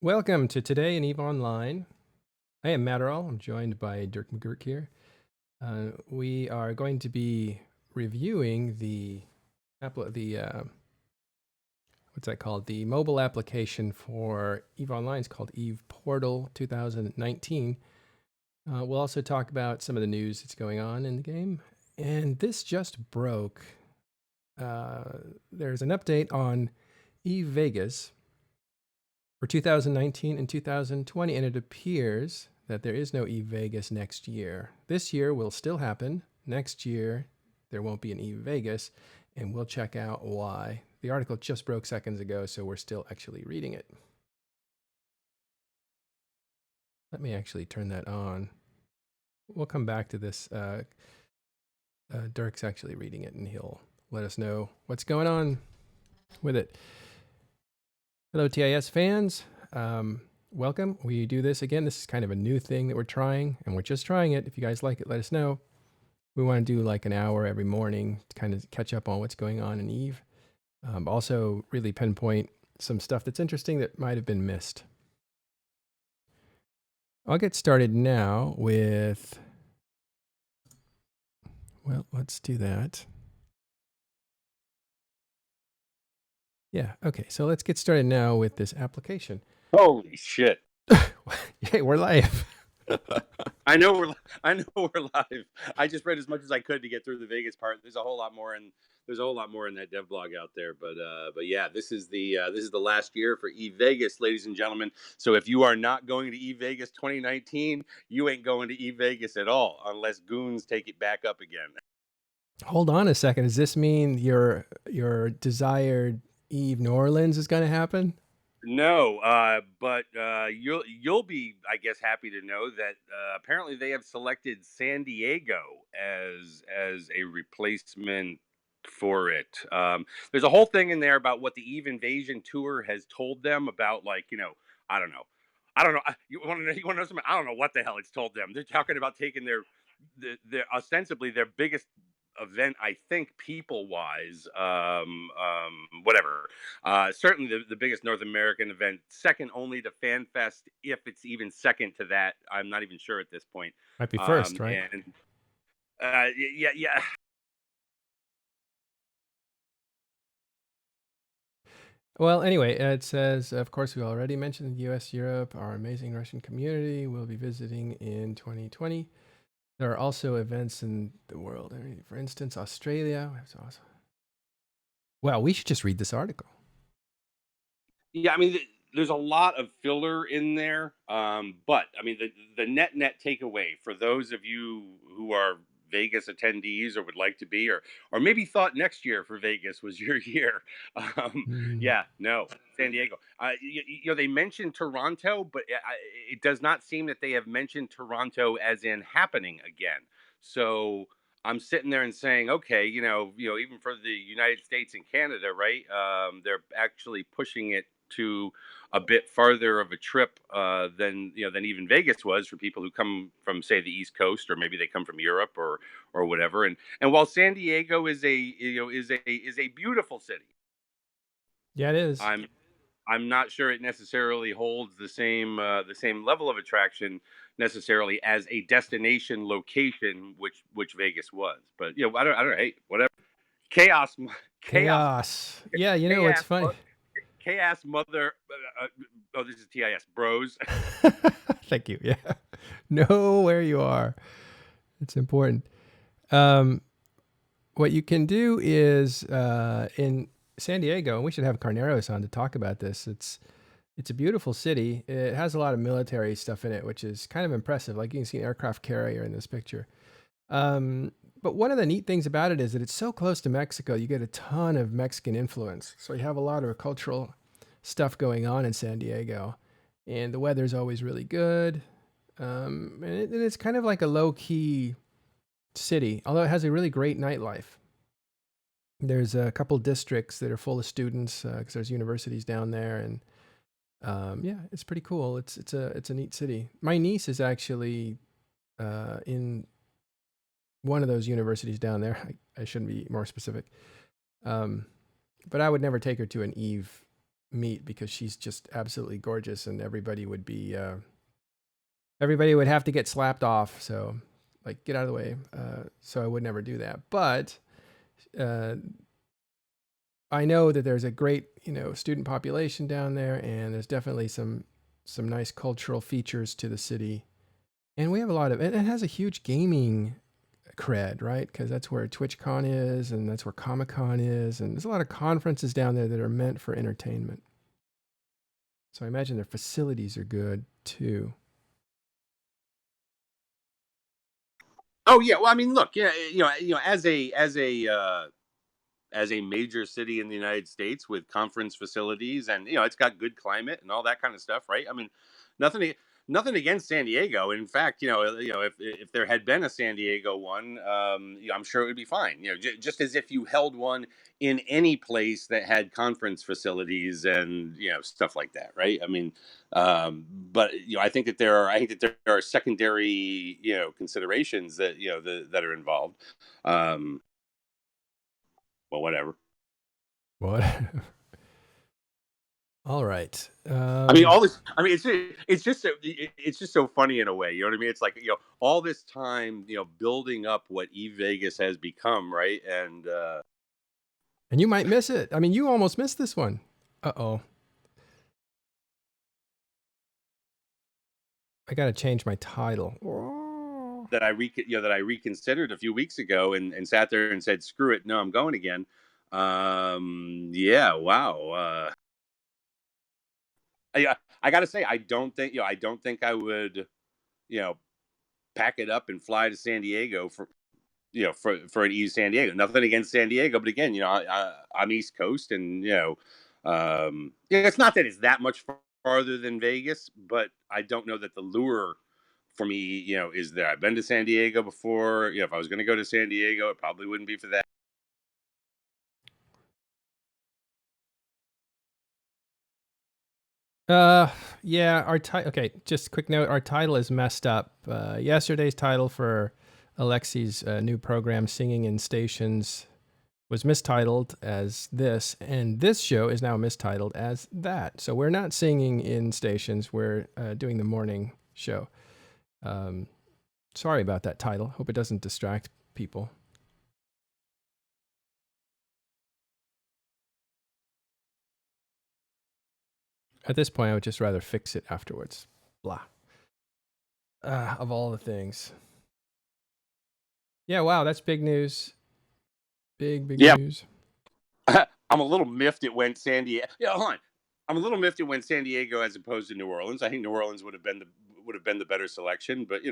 Welcome to Today in EVE Online. I am Matterall. I'm joined by Dirk McGurk here. We are going to be reviewing the what's that called? The mobile application for EVE Online. It's called EVE Portal 2019. We'll also talk about some of the news that's going on in the game. And this just broke. There's an update on EVE Vegas for 2019 and 2020, and it appears that there is no EVE Vegas next year. This year will still happen. Next year, there won't be an EVE Vegas, and we'll check out why. The article just broke seconds ago, so we're still actually reading it. Let me actually turn that on. We'll come back to this. Dirk's actually reading it, and he'll let us know what's going on with it. Hello, TIS fans. Welcome. We do this again. This is kind of a new thing that we're trying, and we're just trying it. If you guys like it, let us know. We want to do like an hour every morning to kind of catch up on what's going on in EVE. Also, really pinpoint some stuff that's interesting that might have been missed. I'll get started now with, well, let's do that. Yeah, okay, so let's get started now with this application. Holy shit. Hey, we're live. I know we're live. I just read as much as I could to get through the Vegas part. There's a whole lot more in that dev blog out there, but yeah, this is the last year for EVE Vegas, ladies and gentlemen. So if you are not going to EVE Vegas 2019, you ain't going to EVE Vegas at all unless goons take it back up again. Hold on a second. Does this mean your desired EVE New Orleans is going to happen? No, but you'll be, I guess, happy to know that apparently they have selected San Diego as a replacement for it. There's a whole thing in there about what the EVE Invasion tour has told them about, like, I don't know, You want to know? You want to know something? I don't know what the hell it's told them. They're talking about taking their ostensibly their biggest event, I think, people wise, whatever. Certainly the biggest North American event, second only to Fanfest, if it's even second to that. I'm not even sure at this point. Might be first, right? And yeah. Well, anyway, it says, of course, we already mentioned the US, Europe, our amazing Russian community will be visiting in 2020. There are also events in the world. For instance, Australia. That's awesome. Well, we should just read this article. Yeah, I mean, there's a lot of filler in there, but I mean, the net takeaway for those of you who are Vegas attendees or would like to be, or maybe thought next year for Vegas was your year. Yeah, no, San Diego. They mentioned Toronto, but it does not seem that they have mentioned Toronto as in happening again. So I'm sitting there and saying, okay, even for the United States and Canada, right? They're actually pushing it to a bit farther of a trip than even Vegas was for people who come from, say, the East Coast, or maybe they come from Europe or whatever. And while San Diego is a beautiful city, Yeah, it is. I'm not sure it necessarily holds the same level of attraction necessarily as a destination location, which Vegas was. But I don't know. Hey, whatever. Chaos. Yeah, it's funny. Chaos mother. This is TIS bros. Thank you. Yeah. Know where you are. It's important. What you can do is in San Diego, and we should have Carneros on to talk about this. It's a beautiful city. It has a lot of military stuff in it, which is kind of impressive. Like you can see an aircraft carrier in this picture. But one of the neat things about it is that it's so close to Mexico, you get a ton of Mexican influence. So you have a lot of cultural stuff going on in San Diego. And the weather's always really good. And it's kind of like a low-key city, although it has a really great nightlife. There's a couple districts that are full of students because there's universities down there, and yeah, it's pretty cool. It's a neat city. My niece is actually in one of those universities down there. I shouldn't be more specific, but I would never take her to an EVE meet because she's just absolutely gorgeous, and everybody would have to get slapped off. So, like, get out of the way. So I would never do that. But uh, I know that there's a great, student population down there, and there's definitely some nice cultural features to the city. And we have a lot of it. It has a huge gaming cred, right? Because that's where TwitchCon is, and that's where Comic Con is, and there's a lot of conferences down there that are meant for entertainment. So I imagine their facilities are good too. Oh yeah, well, I mean, look, yeah, as a major city in the United States with conference facilities, and it's got good climate and all that kind of stuff, right? I mean, nothing nothing against San Diego. In fact, if there had been a San Diego one, I'm sure it would be fine. Just as if you held one in any place that had conference facilities and stuff like that, right? I mean, but I think that there are secondary considerations that that are involved. Um, well, whatever. What? All right. I mean, all this. I mean, it's just so funny in a way. You know what I mean? It's like all this time, building up what Vegas has become, right? And And you might miss it. I mean, you almost missed this one. Uh-oh. I got to change my title. Oh. that I reconsidered a few weeks ago and sat there and said, "Screw it, no, I'm going again." Yeah, wow. I got to say, I don't think I would, you know, pack it up and fly to San Diego for an East San Diego. Nothing against San Diego, but again, I'm East Coast, and it's not that it's that much farther than Vegas, but I don't know that the lure for me, is there. I've been to San Diego before. If I was going to go to San Diego, it probably wouldn't be for that. Uh, yeah, okay, just a quick note, our title is messed up. Yesterday's title for Alexi's new program, Singing in Stations, was mistitled as this, and this show is now mistitled as that. So we're not singing in stations, we're doing the morning show. Sorry about that title. Hope it doesn't distract people. At this point, I would just rather fix it afterwards. Blah. Of all the things. Yeah, wow, that's big news. Big Yeah, news. I'm a little miffed it went San Diego. Yeah, hold on. I'm a little miffed it went San Diego as opposed to New Orleans. I think New Orleans would have been the better selection, but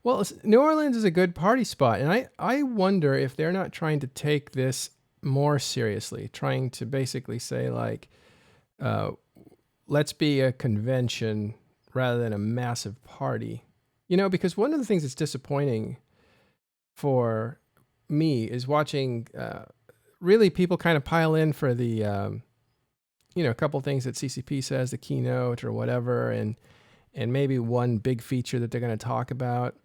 Well, New Orleans is a good party spot, and I wonder if they're not trying to take this more seriously, trying to basically say, like, let's be a convention rather than a massive party. Because one of the things that's disappointing for me is watching really people kind of pile in for the a couple things that CCP says, the keynote or whatever, and maybe one big feature that they're going to talk about,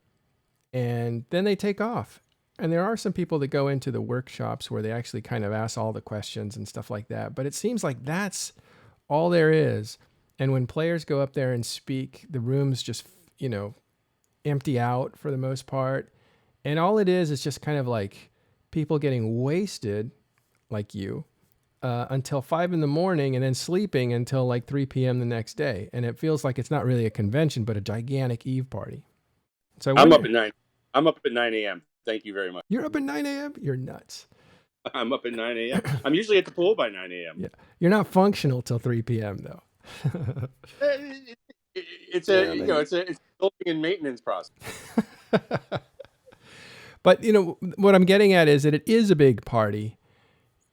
and then they take off. And there are some people that go into the workshops where they actually kind of ask all the questions and stuff like that, but it seems like that's all there is. And when players go up there and speak, the rooms just empty out for the most part, and all it is just kind of like people getting wasted, like you, until 5 a.m. and then sleeping until like 3 p.m. the next day. And it feels like it's not really a convention, but a gigantic Eve party. So I I'm up wonder, at 9. I'm up at 9 a.m. Thank you very much. you're up at 9 a.m.? You're nuts. I'm up at 9 a.m. I'm usually at the pool by 9 a.m. Yeah. You're not functional till 3 p.m. though. It's a Yeah, maybe. it's a building and maintenance process. But what I'm getting at is that it is a big party,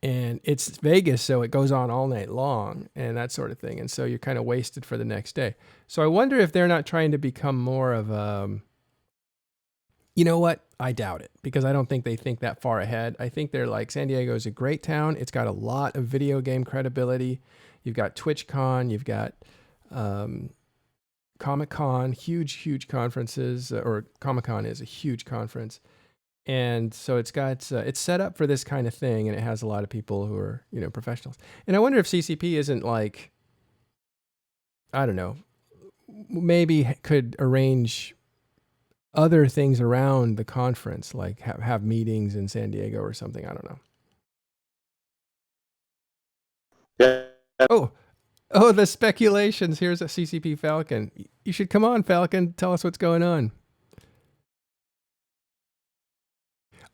and it's Vegas, so it goes on all night long and that sort of thing. And so you're kind of wasted for the next day. So I wonder if they're not trying to become more of you know what? I doubt it, because I don't think they think that far ahead. I think they're like, San Diego is a great town. It's got a lot of video game credibility. You've got TwitchCon, you've got Comic Con, huge conferences, or Comic Con is a huge conference. And so it's set up for this kind of thing, and it has a lot of people who are professionals. And I wonder if CCP isn't like, I don't know, maybe could arrange other things around the conference, like have meetings in San Diego or something. I don't know. Yeah. Oh, oh, the speculations. Here's a CCP Falcon. You should come on, Falcon. Tell us what's going on.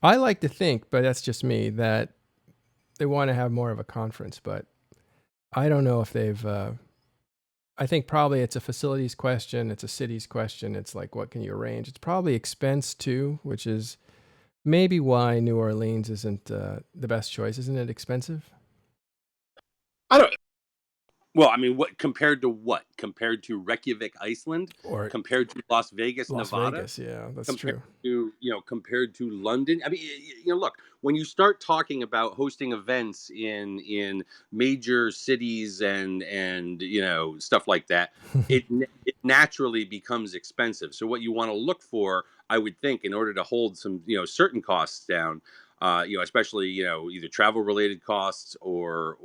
I like to think, but that's just me, that they want to have more of a conference, but I don't know if they've. I think probably it's a facilities question. It's a cities question. It's like, what can you arrange? It's probably expense too, which is maybe why New Orleans isn't the best choice. Isn't it expensive? I don't. Well, I mean, what compared to what? Compared to Reykjavik, Iceland? Or Compared to Las Vegas, Las Nevada? Vegas? Yeah, that's Compared true. to compared to London. I mean, look, when you start talking about hosting events in major cities and stuff like that, it naturally becomes expensive. So what you want to look for, I would think, in order to hold some certain costs down, especially either travel related costs or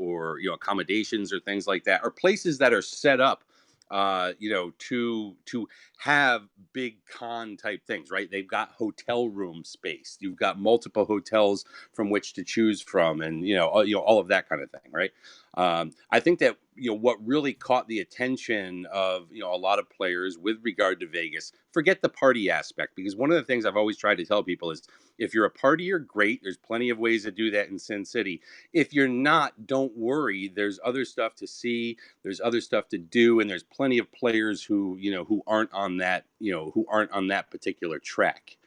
accommodations or things like that, or places that are set up to have big con type things, right? They've got hotel room space. You've got multiple hotels from which to choose from, and all of that kind of thing, right? I think that what really caught the attention of a lot of players with regard to Vegas. Forget the party aspect, because one of the things I've always tried to tell people is, if you're a partier, great. There's plenty of ways to do that in Sin City. If you're not, don't worry. There's other stuff to see, there's other stuff to do, and there's plenty of players who aren't on that particular track.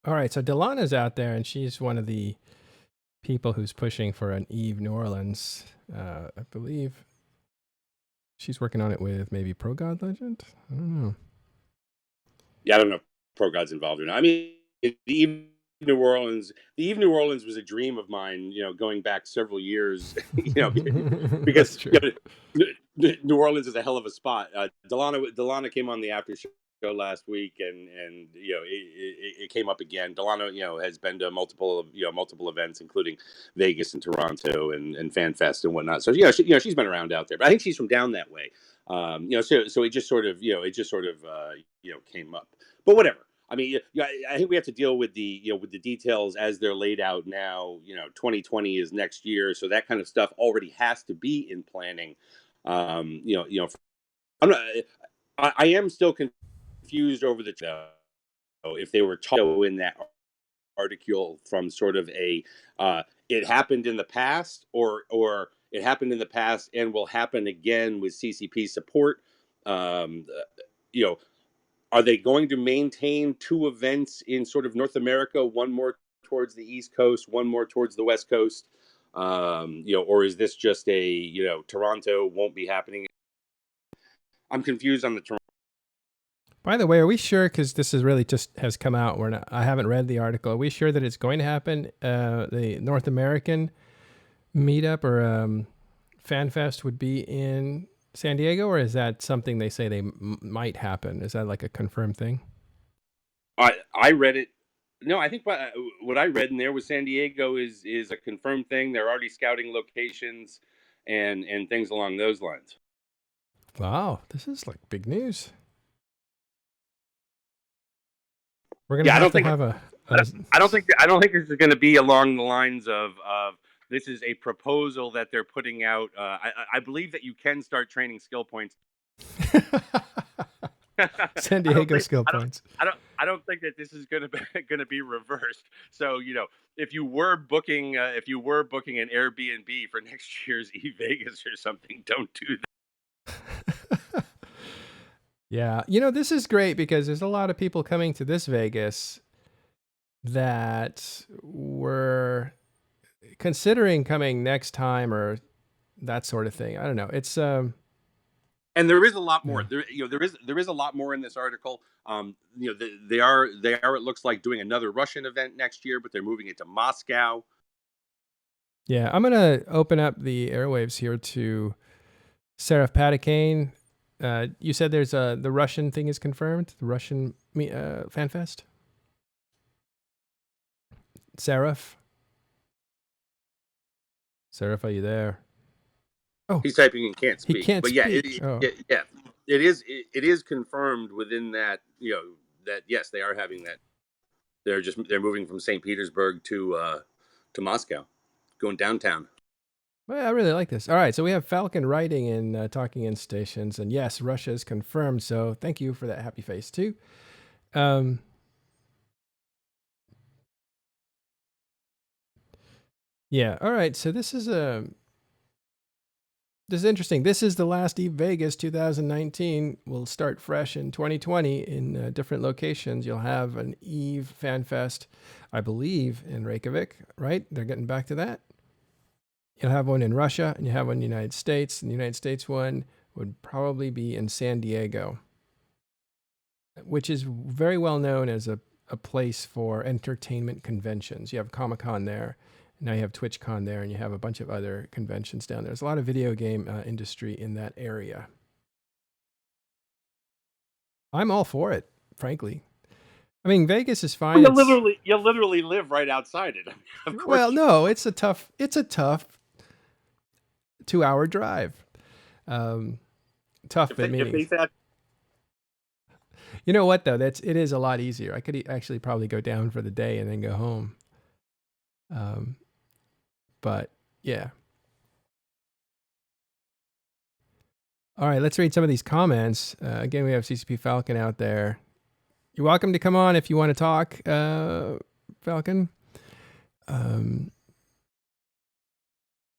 All right, so Delana's out there, and she's one of the people who's pushing for an Eve New Orleans. I believe she's working on it with maybe Pro God Legend. I don't know. Yeah, I don't know if Pro God's involved or not. I mean, New Orleans, the Eve New Orleans was a dream of mine, going back several years, because That's true. New Orleans is a hell of a spot. Delana came on the after show last week, and it came up again. Delana, has been to multiple events, including Vegas and Toronto and FanFest and whatnot. So she's been around out there, but I think she's from down that way. So it just sort of came up, but whatever. I mean, yeah, I think we have to deal with the details as they're laid out now. 2020 is next year, so that kind of stuff already has to be in planning. I'm not. I am still confused over the if they were talking in that article from sort of a it happened in the past, or it happened in the past and will happen again with CCP support. Um, you know, are they going to maintain two events in sort of North America, one more towards the East Coast, one more towards the West Coast? Or is this just a Toronto won't be happening? I'm confused on the Toronto. By the way, are we sure? Because this is really just has come out. We're not. I haven't read the article. Are we sure that it's going to happen? The North American meetup or FanFest would be in San Diego, or is that something they say they might happen? Is that like a confirmed thing? I read it. No, I think what I read in there was San Diego is a confirmed thing. They're already scouting locations and things along those lines. Wow, this is like big news. We're gonna Yeah, have to have a I don't think this is going to be along the lines of this is a proposal that they're putting out. I believe that you can start training skill points. San I don't Diego think skill points. I don't think that this is going to going to be reversed. So if you were booking an Airbnb for next year's E Vegas or something, don't do that. Yeah, this is great because there's a lot of people coming to this Vegas that were considering coming next time or that sort of thing. I don't know. It's And there is a lot more. yeah. There is a lot more in this article. They are, it looks like, doing another Russian event next year, but they're moving it to Moscow. Yeah, I'm gonna open up the airwaves here to Seraph Patakane. You said there's the Russian thing is confirmed. The Russian Fanfest? Seraph? Seraph, are you there? Oh, He's typing and can't he speak. can't But yeah, speak. Oh, yeah, it is confirmed within that, that yes, they are having that. They're moving from St. Petersburg to Moscow, going downtown. well, I really like this. All right, so we have Falcon writing and talking in stations, and yes, Russia is confirmed. So thank you for that happy face too. Um, yeah. All right. So this is interesting. This is the last Eve Vegas 2019. We'll start fresh in 2020 in different locations. You'll have an Eve Fan Fest, I believe, in Reykjavik, right? They're getting back to that. You'll have one in Russia, and you have one in the United States. And the United States one would probably be in San Diego, which is very well known as a place for entertainment conventions. You have Comic Con there. Now you have TwitchCon there, and you have a bunch of other conventions down there. There's a lot of video game industry in that area. I'm all for it, frankly. I mean, Vegas is fine. You literally live right outside it. Of Well, course. no, it's a tough 2-hour drive. Um, tough, If but they, if they meaning, said you know what though? It is a lot easier. I could actually probably go down for the day and then go home. Um, but yeah. All right, let's read some of these comments. Again, we have CCP Falcon out there. You're welcome to come on if you want to talk, Falcon. And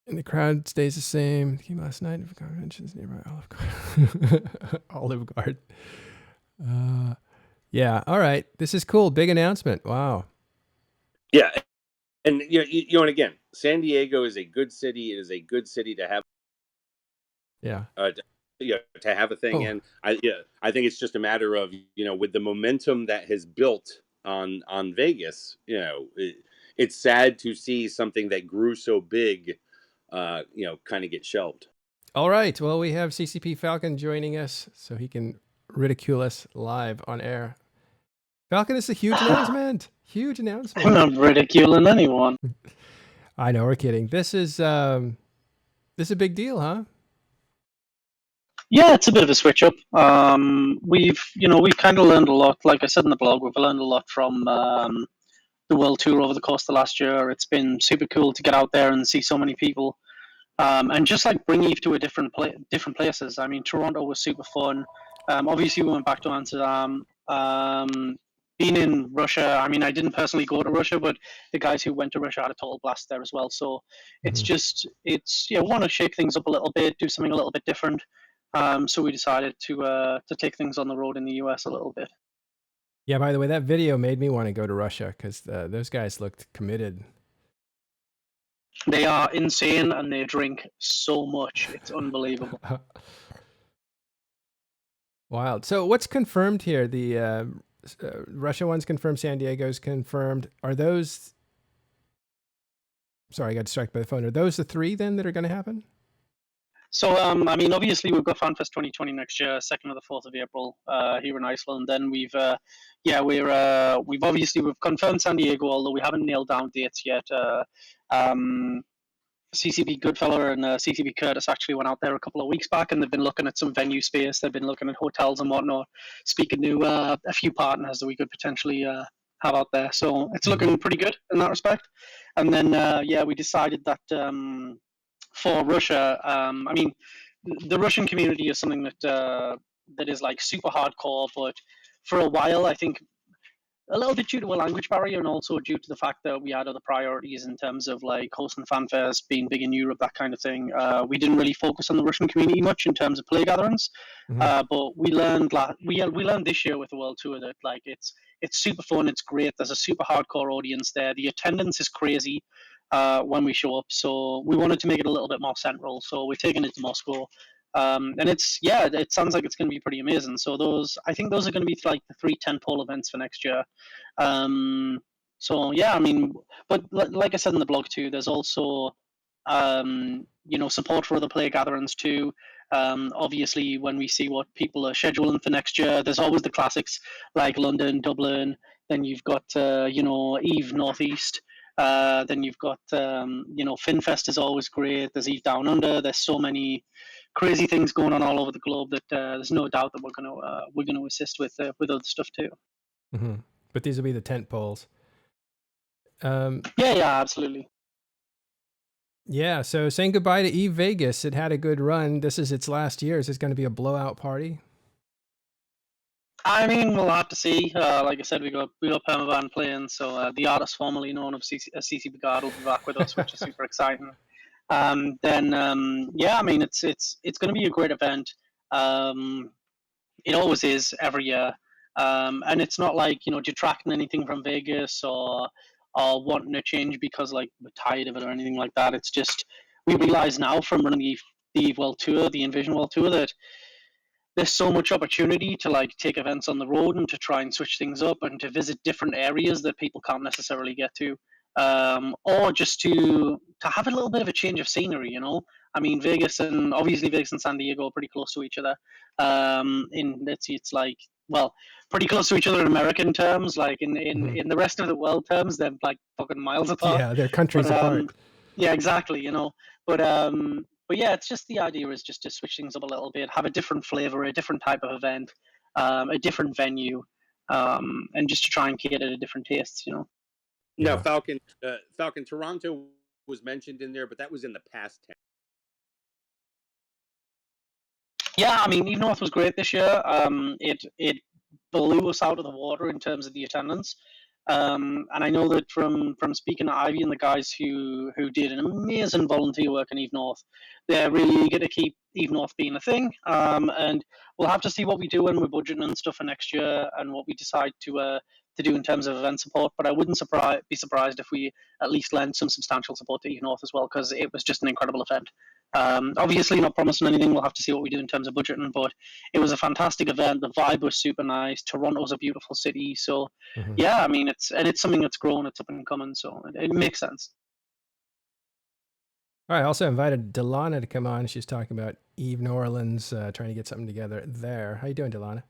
the crowd stays the same. Came last night of conventions nearby Olive Garden. Olive Garden. Yeah. All right. This is cool. Big announcement. Wow. yeah, and and again, San Diego is a good city. It is a good city to have Yeah. to have a thing Oh, in. I think it's just a matter of with the momentum that has built on Vegas. It's sad to see something that grew so big, kind of get shelved. all right. Well, we have CCP Falcon joining us so he can ridicule us live on air. Falcon, it's a huge announcement. Huge I'm announcement. not ridiculing anyone. I know, we're kidding. This is a big deal, huh? Yeah, it's a bit of a switch up. We've kind of learned a lot. Like I said in the blog, we've learned a lot from the world tour over the course of the last year. It's been super cool to get out there and see so many people, and just like bring Eve to a different places. I mean, Toronto was super fun. Obviously, we went back to Amsterdam. Being in Russia, I mean, I didn't personally go to Russia, but the guys who went to Russia had a total blast there as well. So Mhm. it's want to shake things up a little bit, do something a little bit different. So we decided to take things on the road in the US a little bit. Yeah, by the way, that video made me want to go to Russia because those guys looked committed. They are insane and they drink so much; it's unbelievable. Wild. So what's confirmed here? The Russia one's confirmed. San Diego's confirmed. Are those? Sorry, I got distracted by the phone. Are those the three then that are going to happen? So, I mean, obviously we've got Fanfest 2020 next year, 2nd or the 4th of April, here in Iceland. Then we've confirmed San Diego, although we haven't nailed down dates yet. Um, CCB Goodfellow and CCB Curtis actually went out there a couple of weeks back, and they've been looking at some venue space. They've been looking at hotels and whatnot, speaking to a few partners that we could potentially have out there. So it's Mhm. looking pretty good in that respect. And then we decided that for Russia, I mean, the Russian community is something that is like super hardcore, but for a while, I think a little bit due to a language barrier and also due to the fact that we had other priorities in terms of like hosting fanfares, being big in Europe, that kind of thing. We didn't really focus on the Russian community much in terms of play gatherings, Mhm. but we learned this year with the world tour that like it's super fun, it's great. There's a super hardcore audience there. The attendance is crazy when we show up, so we wanted to make it a little bit more central. So we've taken it to Moscow. And it sounds like it's going to be pretty amazing. So I think those are going to be like the three tentpole events for next year. Um, so yeah, I mean, but like I said in the blog too, there's also support for other player gatherings too. Obviously, when we see what people are scheduling for next year, there's always the classics like London, Dublin. Then you've got Eve Northeast. Then you've got Fanfest is always great. There's Eve Down Under. There's so many crazy things going on all over the globe that there's no doubt that we're going to assist with other stuff too. Mm-hmm. But these will be the tent poles. Yeah, absolutely. Yeah, so saying goodbye to Eve Vegas. It had a good run. This is its last year. Is this going to be a blowout party? I mean, we'll have to see. Like I said, we got Permaban playing, so the artist formerly known as CC Picard will be back with us, which is super exciting. Yeah, I mean, it's going to be a great event. It always is every year, and it's not like detracting anything from Vegas or wanting to change because like we're tired of it or anything like that. It's just we realize now from running the World Tour, the Envision World Tour, that there's so much opportunity to like take events on the road and to try and switch things up and to visit different areas that people can't necessarily get to, or just to have a little bit of a change of scenery. I mean, Vegas and San Diego are pretty close to each other. It's like, well, pretty close to each other in American terms. Like in the rest of the world terms, they're like fucking miles apart. Yeah, they're countries apart. Yeah, exactly. But yeah, it's just the idea is just to switch things up a little bit, have a different flavor, a different type of event, a different venue, and just to try and cater to different tastes. No, Falcon. Toronto was mentioned in there, but that was in the past tense. Yeah, I mean, Eve North was great this year. It blew us out of the water in terms of the attendance. And I know that from speaking to Ivy and the guys who did an amazing volunteer work in Eve North, they're really eager to keep Eve North being a thing. And we'll have to see what we do when we're budgeting and stuff for next year and what we decide to do in terms of event support. But I wouldn't be surprised if we at least lend some substantial support to Eve North as well, because it was just an incredible event. Obviously, not promising anything. We'll have to see what we do in terms of budgeting, but it was a fantastic event. The vibe was super nice. Toronto's a beautiful city, so yeah. I mean, it's something that's grown. It's up and coming, so it makes sense. All right. I also invited Delana to come on. She's talking about Eve New Orleans, trying to get something together there. How you doing, Delana?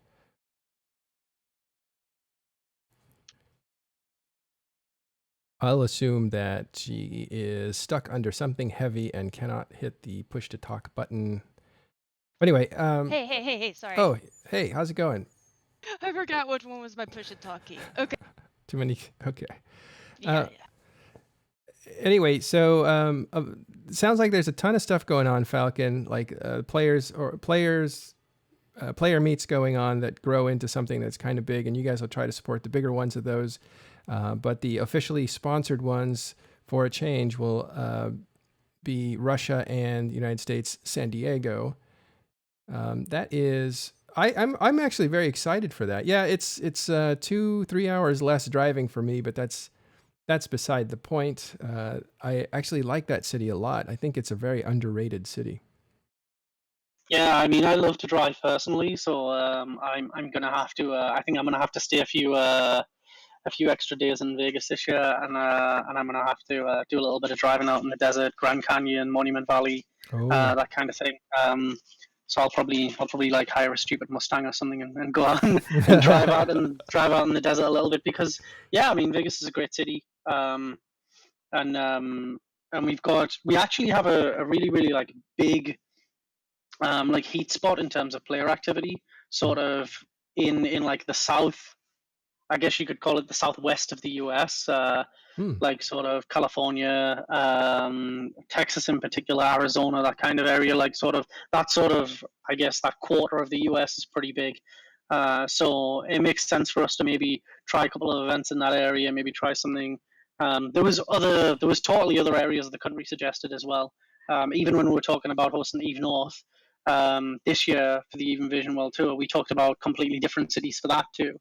I'll assume that she is stuck under something heavy and cannot hit the push to talk button. Anyway, Hey, sorry. Oh, hey, how's it going? I forgot which one was my push to talk key. Okay. Too many. Okay. Yeah. Anyway, so sounds like there's a ton of stuff going on, Falcon. Like player meets going on that grow into something that's kind of big, and you guys will try to support the bigger ones of those. But the officially sponsored ones, for a change, will be Russia and the United States, San Diego. That is, I'm actually very excited for that. Yeah, it's 2-3 hours less driving for me, but that's beside the point. I actually like that city a lot. I think it's a very underrated city. Yeah, I mean, I love to drive personally, so I'm gonna have to. I think I'm gonna have to stay a few extra days in Vegas this year, and I'm gonna have to do a little bit of driving out in the desert, Grand Canyon, Monument Valley, that kind of thing. So I'll probably like hire a stupid Mustang or something and go out and drive out in the desert a little bit, because yeah, I mean, Vegas is a great city, and we actually have a really really like big like heat spot in terms of player activity, sort of in like the south. I guess you could call it the southwest of the U.S., like sort of California, Texas in particular, Arizona, that kind of area. Like I guess that quarter of the U.S. is pretty big. So it makes sense for us to maybe try a couple of events in that area, maybe try something. There was totally other areas of the country suggested as well. Even when we were talking about hosting Eve North this year for the Even Vision World Tour, we talked about completely different cities for that too.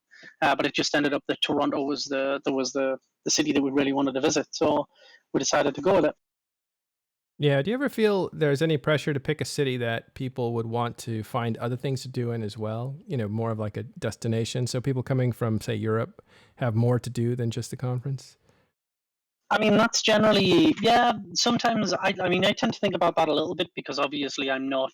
But it just ended up that Toronto was the city that we really wanted to visit, so we decided to go with it. Yeah, do you ever feel there's any pressure to pick a city that people would want to find other things to do in as well? More of like a destination, so people coming from, say, Europe have more to do than just the conference? I mean, that's generally, yeah. Sometimes I mean, I tend to think about that a little bit because obviously I'm not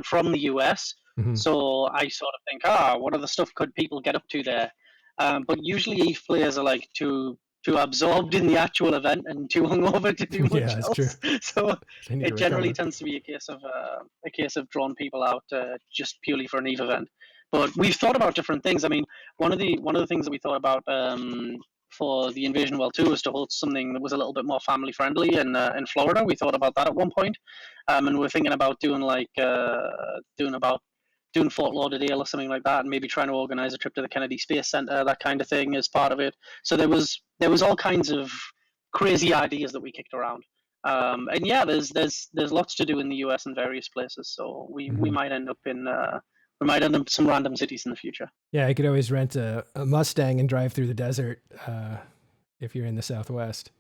from the US, Hmm. so I sort of think, what other stuff could people get up to there? But usually, ETH players are like too absorbed in the actual event and too hungover to do Yeah, much that's true. else. So They need to it generally recover. tends to be a case of drawing people out just purely for an ETH event. But we've thought about different things. I mean, one of the things that we thought about for the Invasion World Tour was to hold something that was a little bit more family friendly in Florida. We thought about that at one point, and we're thinking about doing Fort Lauderdale or something like that, and maybe trying to organize a trip to the Kennedy Space Center, that kind of thing, as part of it. So there was all kinds of crazy ideas that we kicked around. And yeah, there's lots to do in the US and various places. So we Hmm. might end up in some random cities in the future. Yeah, you could always rent a Mustang and drive through the desert if you're in the Southwest.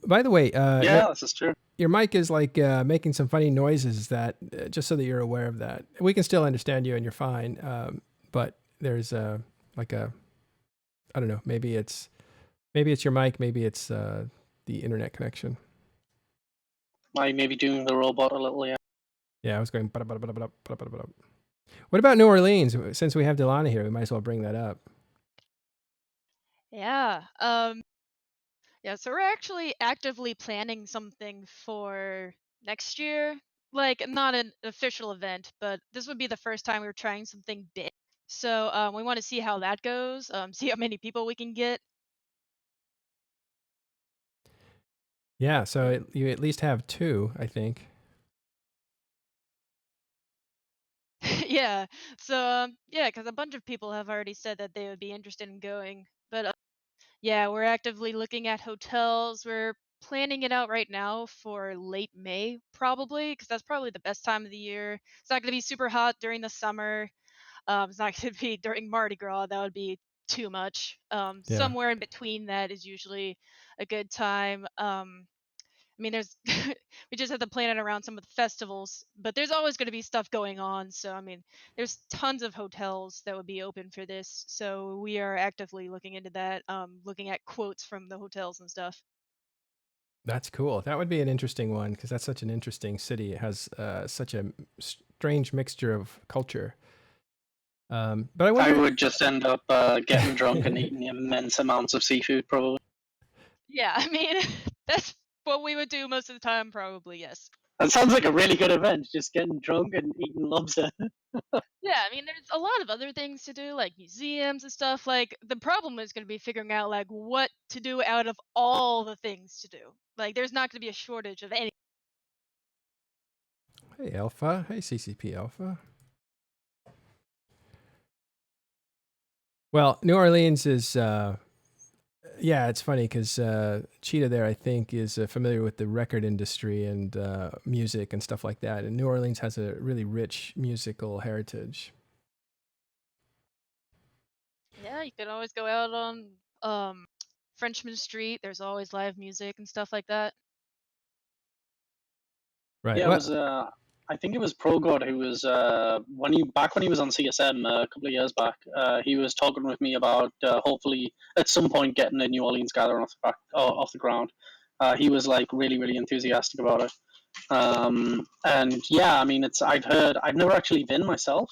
By the way, Yeah, this is true. your mic is like making some funny noises that just so that you're aware of that. We can still understand you and you're fine. But there's like a, I don't know, maybe it's your mic, maybe it's the internet connection. I may be doing the robot a little, yeah. Yeah, I was going. Ba-da-ba-da-ba-da, ba-da-ba-da-ba-da. What about New Orleans? Since we have Delana here, we might as well bring that up. Yeah. Yeah, so we're actually actively planning something for next year. Like, not an official event, but this would be the first time we were trying something big. So we want to see how that goes, see how many people we can get. Yeah, so And you at least have two, I think. yeah, so yeah, because a bunch of people have already said that they would be interested in going. But yeah, we're actively looking at hotels. We're planning it out right now for late May, probably, because that's probably the best time of the year. It's not going to be super hot during the summer. It's not going to be during Mardi Gras. That would be too much. Yeah, Somewhere in between that is usually a good time. I mean, there's we just have to plan it around some of the festivals, but there's always going to be stuff going on. So I mean, there's tons of hotels that would be open for this. So we are actively looking into that, looking at quotes from the hotels and stuff. that's cool. That would be an interesting one because that's such an interesting city. It has such a strange mixture of culture. But I I wonder. would just end up getting drunk and eating immense amounts of seafood, probably. Yeah, I mean, that's what we would do most of the time, probably. Yes. That sounds like a really good event, just getting drunk and eating lobster. Yeah, I mean, there's a lot of other things to do, like museums and stuff. Like, the problem is going to be figuring out like what to do out of all the things to do. Like, there's not going to be a shortage of any. Hey, Alpha. Hey, CCP Alpha. Well, New Orleans is. Yeah, it's funny because Cheetah there, I think, is familiar with the record industry and music and stuff like that. And New Orleans has a really rich musical heritage. Yeah, you can always go out on Frenchman Street. There's always live music and stuff like that. Right. Yeah, it was. Well, I think it was ProGod who was when he was on CSM a couple of years back. He was talking with me about hopefully at some point getting a New Orleans gathering off the ground. He was like really enthusiastic about it. And yeah, I mean, I've never actually been myself,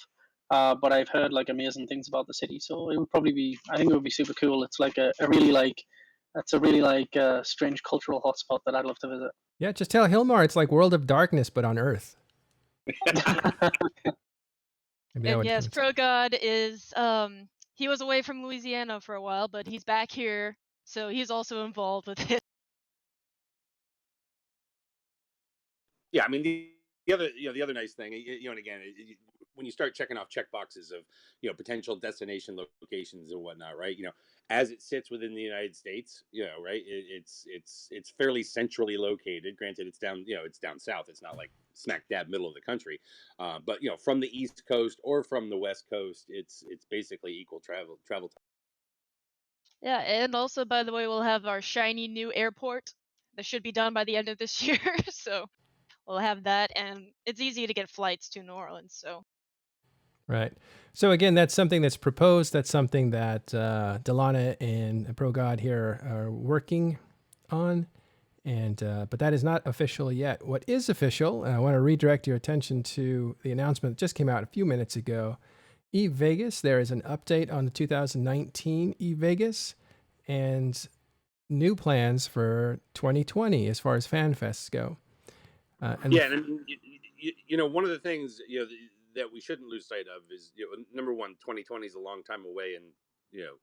but I've heard like amazing things about the city. So it would probably be, I think it would be super cool. It's like it's a really like strange cultural hotspot that I'd love to visit. yeah, just tell Hilmar it's like World of Darkness, but on Earth. Maybe that And would yes, convince. Pro God is he was away from Louisiana for a while, but he's back here, so he's also involved with it. Yeah, I mean the other the other nice thing, and again, when you start checking off check boxes of potential destination locations and whatnot, right? As it sits within the United States, right? It's fairly centrally located. Granted, it's down it's down south. It's not like smack dab middle of the country, but from the East Coast or from the West Coast, it's basically equal travel time. Yeah, and also by the way, we'll have our shiny new airport. That should be done by the end of this year, so we'll have that, and it's easy to get flights to New Orleans. So Right. So again, that's something that's proposed. That's something that Delana and Pro God here are working on. And but that is not official yet. What is official, and I want to redirect your attention to the announcement that just came out a few minutes ago. eVegas, there is an update on the 2019 eVegas and new plans for 2020 as far as FanFests go. And Yeah, and I mean, one of the things that we shouldn't lose sight of is number one, 2020 is a long time away, and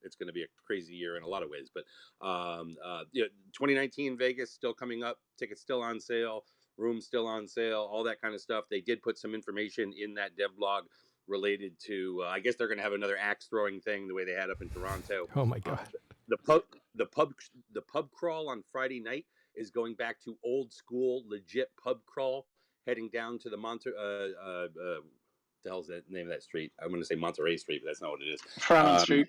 it's going to be a crazy year in a lot of ways. But 2019 Vegas still coming up, tickets still on sale, rooms still on sale, all that kind of stuff. They did put some information in that dev blog related to. I guess they're going to have another axe throwing thing the way they had up in Toronto. oh my God. The pub crawl on Friday night is going back to old school legit pub crawl, heading down to the the hell's the name of that street? I'm going to say Monterey Street, but that's not what it is. Fremont Street.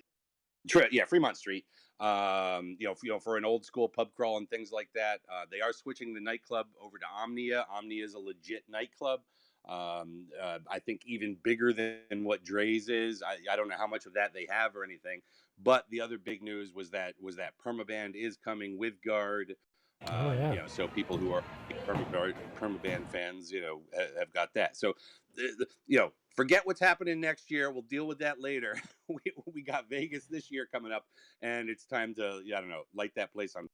Yeah, Fremont Street. For an old school pub crawl and things like that. They are switching the nightclub over to Omnia. Omnia is a legit nightclub. I think even bigger than what Dre's is. I don't know how much of that they have or anything. But the other big news was that Permaband is coming with Guard. So people who are Permaband fans, have got that. So, forget what's happening next year. We'll deal with that later. We got Vegas this year coming up, and it's time to, light that place on.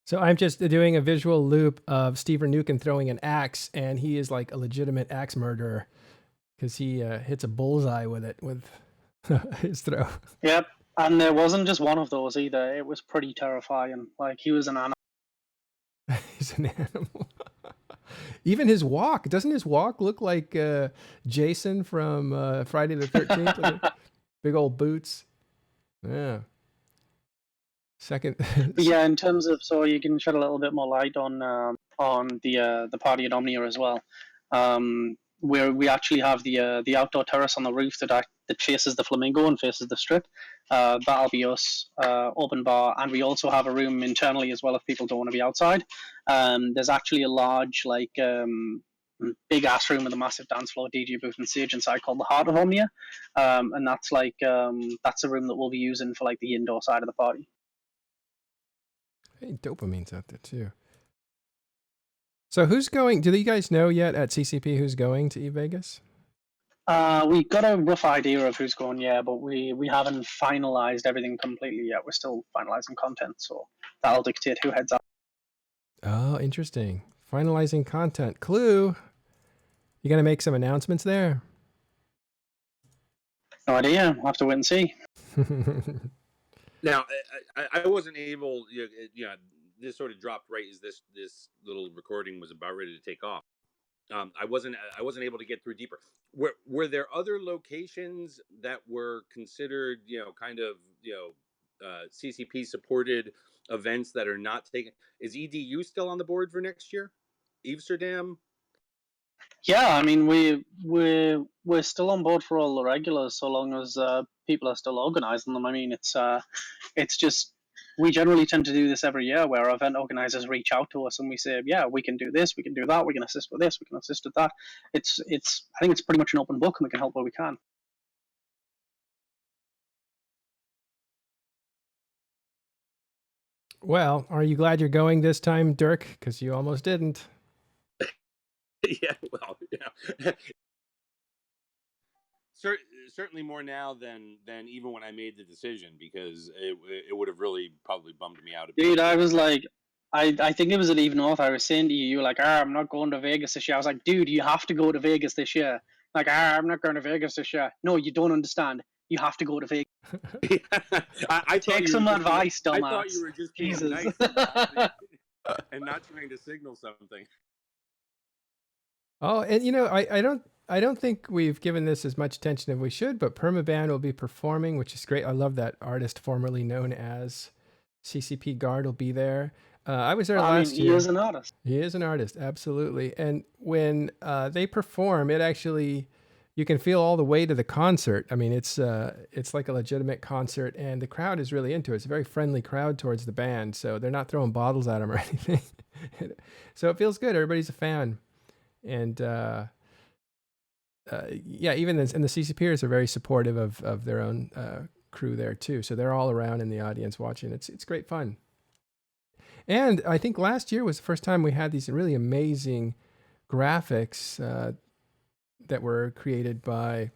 So I'm just doing a visual loop of Steve Nukin throwing an axe, and he is like a legitimate axe murderer because he hits a bullseye with it with his throw. Yep, and there wasn't just one of those either. It was pretty terrifying. Like, he was an animal. He's an animal. Even his walk, doesn't his walk look like Jason from Friday the 13th? Big old boots. Yeah. Second. Yeah, in terms of, so you can shed a little bit more light on the party at Omnia as well, where we actually have the outdoor terrace on the roof that faces the flamingo and faces the strip. That'll be us, open bar, and we also have a room internally as well if people don't want to be outside. There's actually a large big ass room with a massive dance floor, DJ booth, and stage inside called the Heart of Omnia, and that's that's a room that we'll be using for the indoor side of the party. Hey, dopamine's out there too. So who's going? Do you guys know yet at CCP who's going to eVegas? We got a rough idea of who's going, yeah, but we haven't finalized everything completely yet. We're still finalizing content, so that'll dictate who heads out. Oh, interesting. Finalizing content. Clue. You gonna make some announcements there? No idea. We'll have to wait and see. Now, I wasn't able. This sort of dropped right as this little recording was about ready to take off. I wasn't able to get through deeper. Were there other locations that were considered, CCP supported events that are not taken? Is EDU still on the board for next year? Amsterdam? Yeah, I mean we're still on board for all the regulars so long as people are still organizing them. I mean it's just, we generally tend to do this every year where event organizers reach out to us and we say, yeah, we can do this, we can do that, we can assist with this, we can assist with that. It's I think it's pretty much an open book and we can help where we can. Well, are you glad you're going this time, Dirk? Because you almost didn't. Yeah, well, certainly more now than even when I made the decision, because it would have really probably bummed me out a bit. Dude, I was like, I think it was at Even North. I was saying to you, you were like, I'm not going to Vegas this year. I was like, dude, you have to go to Vegas this year. Like, I'm not going to Vegas this year. No, you don't understand. You have to go to Vegas. I Take some advice, dumbass. I thought you were just being Jesus. nice and not trying to signal something. Oh, and I don't think we've given this as much attention as we should, but Permaband will be performing, which is great. I love that artist formerly known as CCP Guard will be there. I was there last year. He is an artist. He is an artist, absolutely. And when they perform, it actually, you can feel all the weight of the concert. I mean, it's like a legitimate concert, and the crowd is really into it. It's a very friendly crowd towards the band, so they're not throwing bottles at them or anything. So it feels good. Everybody's a fan. And even and the CCPers are very supportive of their own crew there too. So they're all around in the audience watching. It's great fun. And I think last year was the first time we had these really amazing graphics that were created by.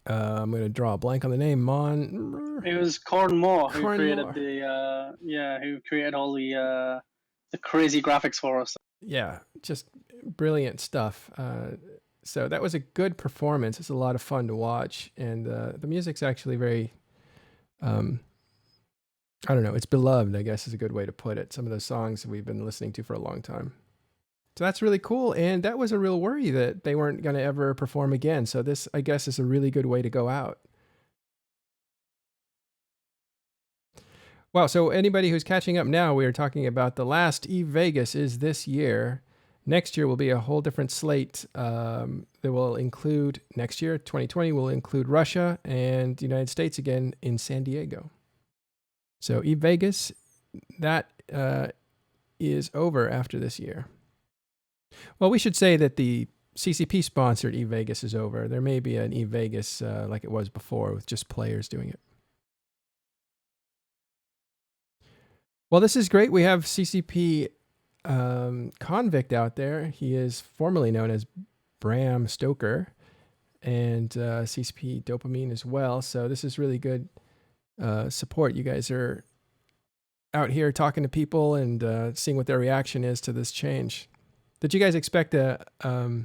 I'm going to draw a blank on the name. It was Corn Moore who Corn created Moore. who created all the crazy graphics for us. Yeah, just brilliant stuff. So that was a good performance. It's a lot of fun to watch, and the music's actually very, I don't know, it's beloved, I guess is a good way to put it. Some of those songs that we've been listening to for a long time. So that's really cool, and that was a real worry that they weren't going to ever perform again. So this, I guess, is a really good way to go out. Wow, so anybody who's catching up now, we are talking about the last Eve Vegas is this year. Next year will be a whole different slate that will include, next year, 2020, will include Russia and the United States again in San Diego. So Eve Vegas, that is over after this year. Well, we should say that the CCP-sponsored Eve Vegas is over. There may be an Eve Vegas like it was before with just players doing it. Well, this is great. We have CCP Convict out there. He is formerly known as Bram Stoker, and CCP Dopamine as well. So this is really good support. You guys are out here talking to people and seeing what their reaction is to this change. Did you guys expect what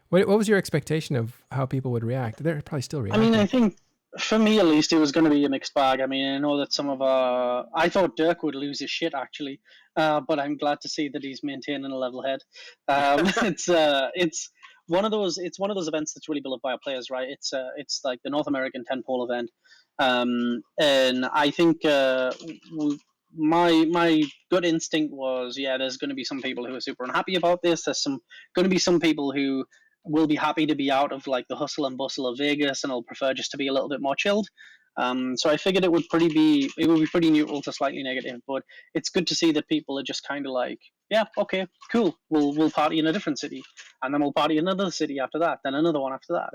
was your expectation of how people would react? They're probably still reacting. I mean, I think for me at least, it was going to be a mixed bag. I mean, I know that I thought Dirk would lose his shit actually, but I'm glad to see that he's maintaining a level head. It's one of those events that's really beloved by our players, right? It's like the North American tentpole event, and I think my gut instinct was, there's going to be some people who are super unhappy about this. There's going to be some people who will be happy to be out of like the hustle and bustle of Vegas and will prefer just to be a little bit more chilled. So I figured it would be pretty neutral to slightly negative, but it's good to see that people are just kind of like, yeah, okay, cool. We'll party in a different city, and then we'll party in another city after that, then another one after that.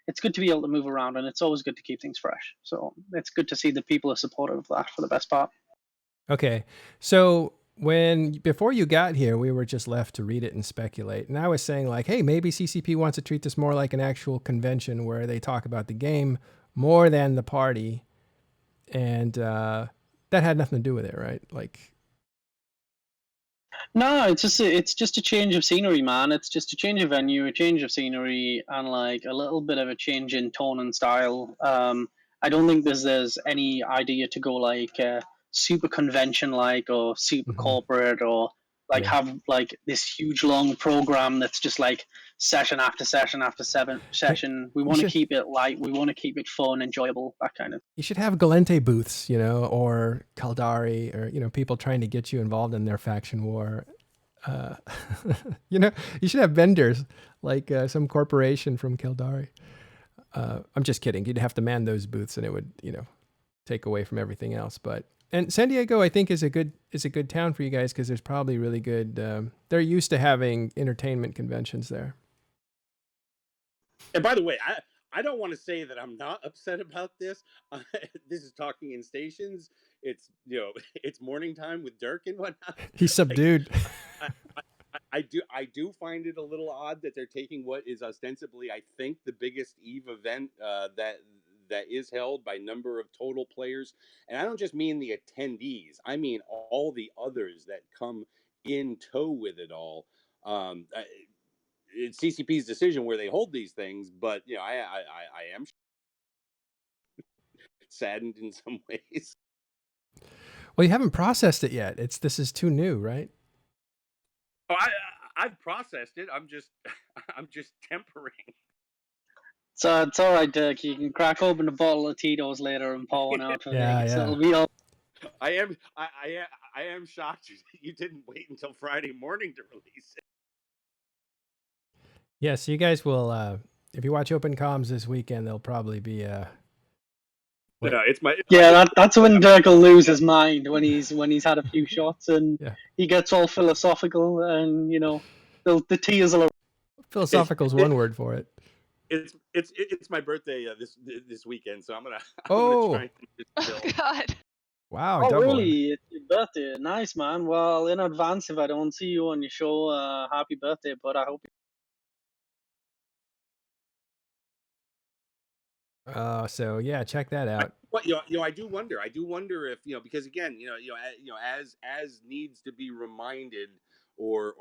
It's good to be able to move around, and it's always good to keep things fresh. So it's good to see that people are supportive of that for the best part. Okay, so before you got here, we were just left to read it and speculate. And I was saying like, hey, maybe CCP wants to treat this more like an actual convention where they talk about the game more than the party. And that had nothing to do with it, right? Like, no, it's just a change of scenery, man. It's just a change of venue, a change of scenery, and like a little bit of a change in tone and style. I don't think there's any idea to go like super convention like or super corporate or like have like this huge long program that's just like session after session after session. We want to keep it light. We want to keep it fun, enjoyable, that kind of. You should have Galente booths, or Caldari, or people trying to get you involved in their faction war. You should have vendors like some corporation from Caldari. I'm just kidding. You'd have to man those booths, and it would, take away from everything else. And San Diego, I think, is a good town for you guys because there's probably really good. They're used to having entertainment conventions there. And by the way, I don't want to say that I'm not upset about this. This is Talking in Stations. It's it's morning time with Dirk and whatnot. He's subdued. I do find it a little odd that they're taking what is ostensibly, I think, the biggest Eve event that is held by number of total players, and I don't just mean the attendees. I mean all the others that come in tow with it all. It's CCP's decision where they hold these things, but I am saddened in some ways. Well, you haven't processed it yet. This is too new, right? Oh, I've processed it. I'm just tempering. So it's all right, Dirk. You can crack open a bottle of Tito's later and pour one out for Vegas. Yeah. It'll be all. I am shocked you didn't wait until Friday morning to release it. Yeah, so you guys will, if you watch Open Comms this weekend, there'll probably be that's when Dirk will lose his mind when he's had a few shots and he gets all philosophical and the tears will. Philosophical is one word for it. It's my birthday this weekend, so I'm gonna Oh try and just God. Wow, Oh, Dublin. really? It's your birthday. Nice, man. Well, in advance, if I don't see you on your show, happy birthday. But I hope. So yeah, check that out. But I do wonder. I do wonder if because again, as needs to be reminded or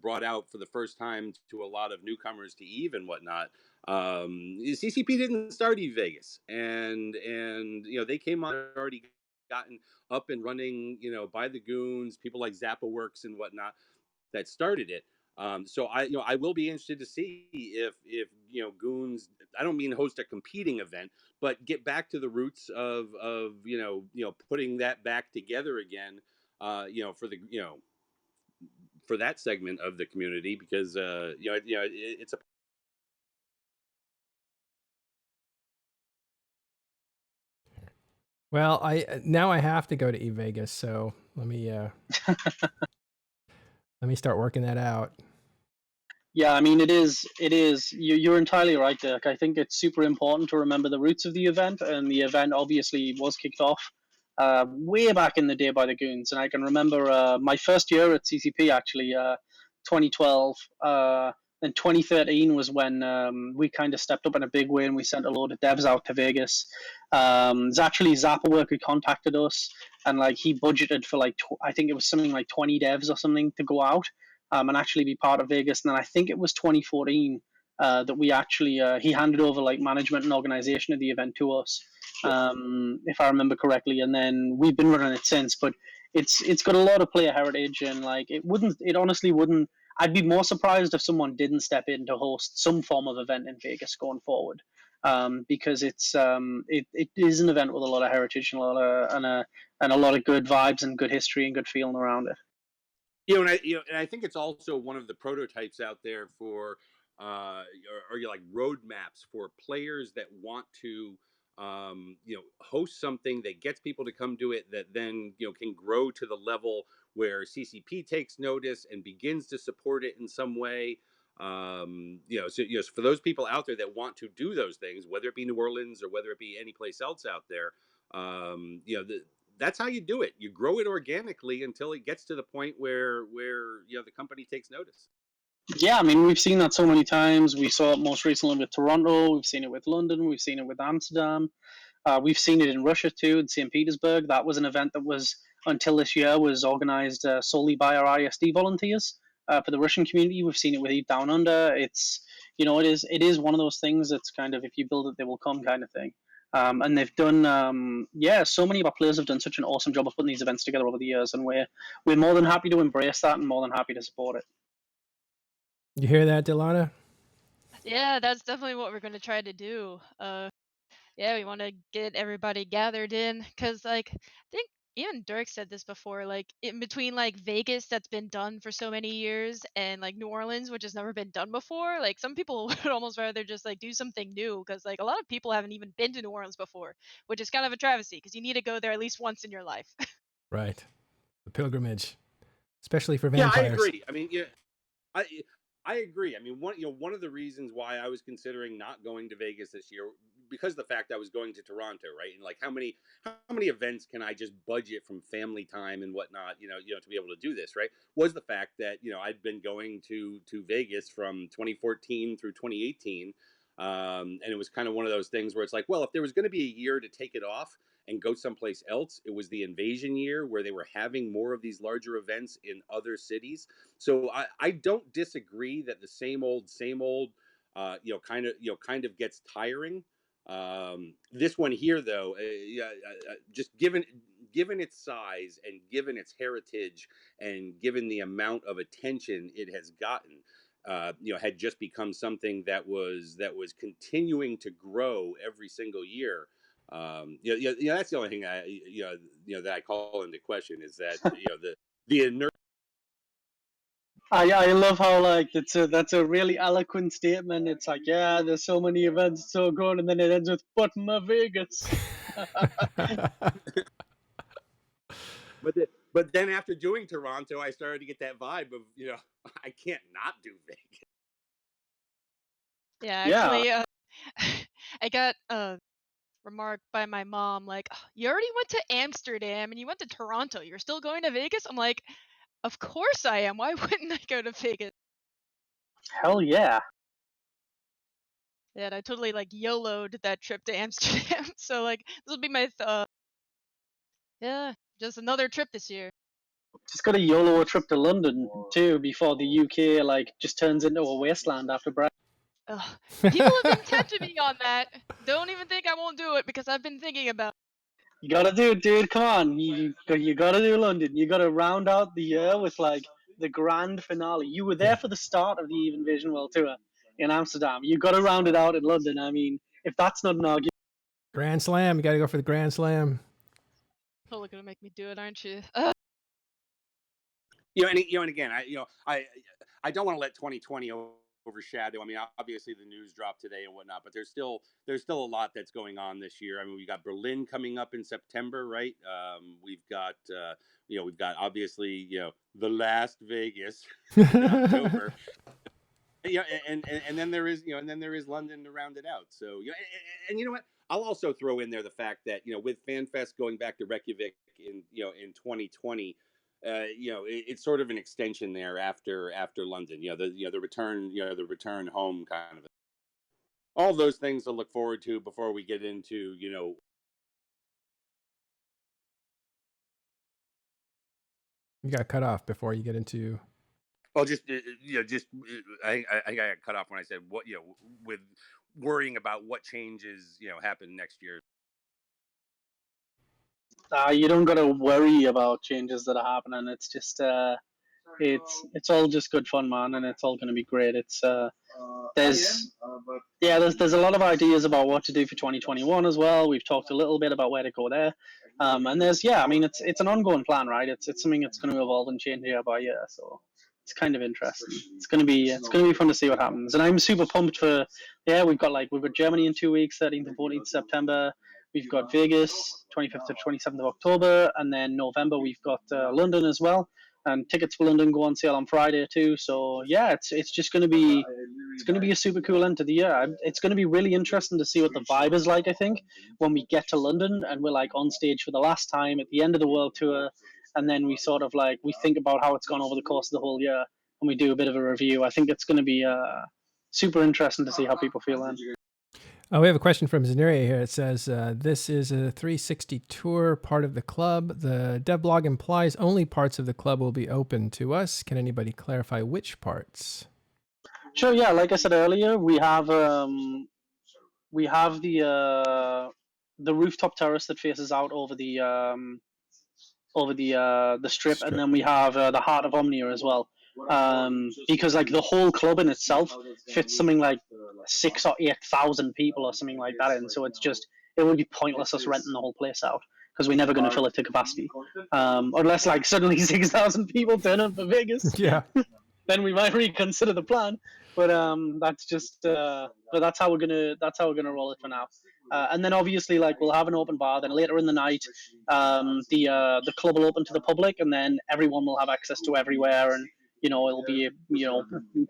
brought out for the first time to a lot of newcomers to Eve and whatnot. CCP didn't start Eve Vegas, and they came on already gotten up and running, by the goons, people like Zappa Works and whatnot that started it. So I will be interested to see if goons. I don't mean host a competing event, but get back to the roots of putting that back together again. For the for that segment of the community because it's a Well, I now I have to go to Vegas, so let me start working that out. Yeah, I mean, it is. It is. You're entirely right, Dirk. I think it's super important to remember the roots of the event, and the event obviously was kicked off way back in the day by the Goons. And I can remember my first year at CCP actually, 2012. Then 2013 was when we kind of stepped up in a big way, and we sent a load of devs out to Vegas. It's actually Zappawork who contacted us, and like he budgeted for like I think it was something like 20 devs or something to go out and actually be part of Vegas. And then I think it was 2014 that we actually he handed over like management and organization of the event to us, sure. if I remember correctly. And then we've been running it since. But it's got a lot of player heritage, and like it honestly wouldn't. I'd be more surprised if someone didn't step in to host some form of event in Vegas going forward. Because it is an event with a lot of heritage and a lot of good vibes and good history and good feeling around it. And I think it's also one of the prototypes out there for or like roadmaps for players that want to host something that gets people to come to it that then can grow to the level where CCP takes notice and begins to support it in some way. So for those people out there that want to do those things, whether it be New Orleans or whether it be any place else out there, that's how you do it. You grow it organically until it gets to the point where the company takes notice. Yeah, I mean, we've seen that so many times. We saw it most recently with Toronto. We've seen it with London. We've seen it with Amsterdam. We've seen it in Russia too, in St. Petersburg. That was an event that was until this year was organized solely by our ISD volunteers for the Russian community. We've seen it with Eat Down Under. It is one of those things that's kind of if you build it, they will come kind of thing. And they've done so many of our players have done such an awesome job of putting these events together over the years, and we're more than happy to embrace that and more than happy to support it. You hear that, Delana? Yeah, that's definitely what we're gonna try to do. Yeah, we want to get everybody gathered in because, like, I think even Dirk said this before. Like, in between like Vegas, that's been done for so many years, and like New Orleans, which has never been done before. Like, some people would almost rather just like do something new because like a lot of people haven't even been to New Orleans before, which is kind of a travesty because you need to go there at least once in your life. Right. The pilgrimage, especially for Yeah, I vampires. agree. I mean, I I agree. I mean, one of the reasons why I was considering not going to Vegas this year because of the fact I was going to Toronto, right? And like how many events can I just budget from family time and whatnot, to be able to do this, right? Was the fact that I'd been going to Vegas from 2014 through 2018, and it was kind of one of those things where it's like, well, if there was going to be a year to take it off and go someplace else, it was the invasion year where they were having more of these larger events in other cities. So I don't disagree that the same old, kind of gets tiring. This one here, though, yeah, just given its size and given its heritage and given the amount of attention it has gotten, had just become something that was continuing to grow every single year. That's the only thing that I call into question is that the inertia. I love how like that's a really eloquent statement. It's like, yeah, there's so many events, so good, and then it ends with "but my Vegas." But then after doing Toronto, I started to get that vibe of I can't not do Vegas. Yeah, Yeah, actually, I got remark by my mom, like, "Oh, you already went to Amsterdam and you went to Toronto. You're still going to Vegas?" I'm like, "Of course I am. Why wouldn't I go to Vegas?" Hell yeah. Yeah, and I totally like YOLO'd that trip to Amsterdam. So like this will be my yeah, just another trip this year. Just got a YOLO trip to London too before the UK like just turns into a wasteland after Brexit. Ugh. People have been tempting me on that. Don't even think I won't do it because I've been thinking about. You gotta do it, dude. Come on, you gotta do London. You gotta round out the year with like the grand finale. You were there Yeah. for the start of the Even Vision World Tour in Amsterdam. You gotta round it out in London. I mean, if that's not an argument. Grand Slam. You got to go for the Grand Slam. Totally gonna make me do it, aren't you? And again, I don't want to let 2020 overshadow. I mean, obviously the news dropped today and whatnot, but there's still a lot that's going on this year. I mean, we got Berlin coming up in September, right? We've got obviously the last Vegas in October. And then there is London to round it out. So and you know what? I'll also throw in there the fact that with FanFest going back to Reykjavik in 2020, it's sort of an extension there after London. The return home kind of. All those things to look forward to before we get into You got cut off before you get into. Well, I got cut off when I said what with worrying about what changes happen next year. You don't gotta worry about changes that are happening. It's just it's all just good fun, man, and it's all gonna be great. It's there's a lot of ideas about what to do for 2021 as well. We've talked a little bit about where to go there, and I mean it's an ongoing plan, right? It's something that's going to evolve and change year by year. So it's kind of interesting. It's gonna be fun to see what happens, and I'm super pumped for. Yeah, we've got Germany in 2 weeks, 13th and 14th September. We've got Vegas, 25th to 27th of October, and then November we've got London as well. And tickets for London go on sale on Friday too. So yeah, it's just going to be a super cool end to the year. It's going to be really interesting to see what the vibe is like. I think when we get to London and we're like on stage for the last time at the end of the world tour, and then we sort of like we think about how it's gone over the course of the whole year, and we do a bit of a review. I think it's going to be super interesting to see how people feel then. Oh, we have a question from Zaneria here. It says, this is a 360 tour, part of the club. The devblog implies only parts of the club will be open to us. Can anybody clarify which parts? Sure. Yeah. Like I said earlier, we have the rooftop terrace that faces out over the strip, and then we have the Heart of Omnia as well. Because like the whole club in itself fits something like 6,000 or 8,000 people or something like that in. So it would be pointless us renting the whole place out because we're never going to fill it to capacity, unless like suddenly 6,000 people turn up for Vegas. Yeah. Then we might reconsider the plan. But that's how we're gonna roll it for now. And then obviously like we'll have an open bar. Then later in the night, the club will open to the public, and then everyone will have access to everywhere, and it'll be